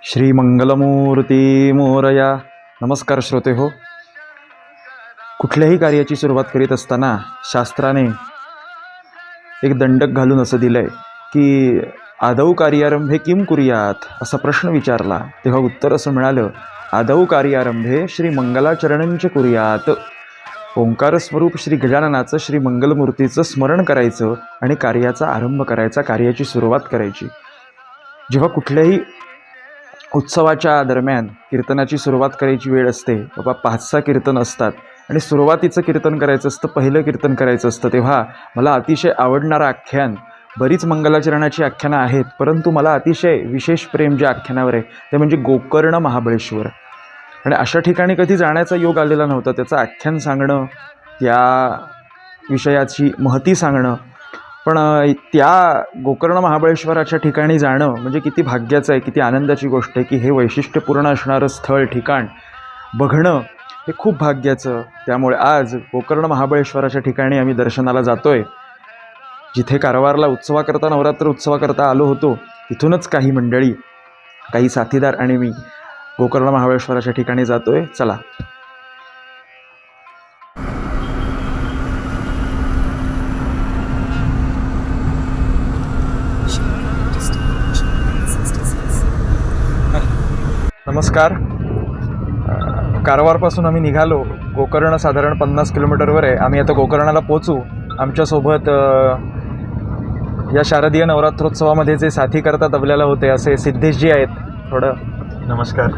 श्री मंगलमूर्ती मोरया. नमस्कार श्रोते हो. कुठल्याही कार्याची सुरुवात करीत असताना शास्त्राने एक दंडक घालून असं दिलंय की आदौ कार्यारंभे किम कुर्यात असा प्रश्न विचारला तेव्हा उत्तर असं मिळालं, आदौ कार्यारंभे श्री मंगलाचरणंच कुर्यात. ओंकार स्वरूप श्री गजाननाचं, श्री मंगलमूर्तीचं स्मरण करायचं आणि कार्याचा आरंभ करायचा, कार्याची सुरुवात करायची. जेव्हा कुठल्याही उत्सवाच्या दरम्यान कीर्तनाची सुरुवात करायची वेळ असते, बाबा 5-6 कीर्तन असतात आणि सुरुवातीचं कीर्तन करायचं असतं, पहिलं कीर्तन करायचं असतं, तेव्हा मला अतिशय आवडणारं आख्यान, बरीच मंगलाचरणाची आख्यानं आहेत, परंतु मला अतिशय विशेष प्रेम ज्या आख्यानावर आहे ते म्हणजे गोकर्ण महाबळेश्वर. आणि अशा ठिकाणी कधी जाण्याचा योग आलेला नव्हता. त्याचं आख्यान सांगणं, त्या विषयाची महती सांगणं, पण त्या गोकर्ण महाबळेश्वराच्या ठिकाणी जाणं म्हणजे किती भाग्याचं आहे, किती आनंदाची गोष्ट आहे की हे वैशिष्ट्यपूर्ण असणारं स्थळ, ठिकाण बघणं हे खूप भाग्याचं. त्यामुळे आज गोकर्ण महाबळेश्वराच्या ठिकाणी आम्ही दर्शनाला जातोय. जिथे कारवारला उत्सवाकरता, नवरात्र उत्सवाकरता आलो होतो, तिथूनच काही मंडळी, काही साथीदार आणि मी गोकर्ण महाबळेश्वराच्या ठिकाणी जातोय. चला. नमस्कार. कारवारपासून आम्ही निघालो. गोकर्ण साधारण 50 किलोमीटरवर आहे. आम्ही आता गोकर्णाला पोचू. आमच्यासोबत या शारदीय नवरात्रोत्सवामध्ये जे साथी करता तबल्याला होते असे सिद्धेशजी आहेत. थोडं नमस्कार.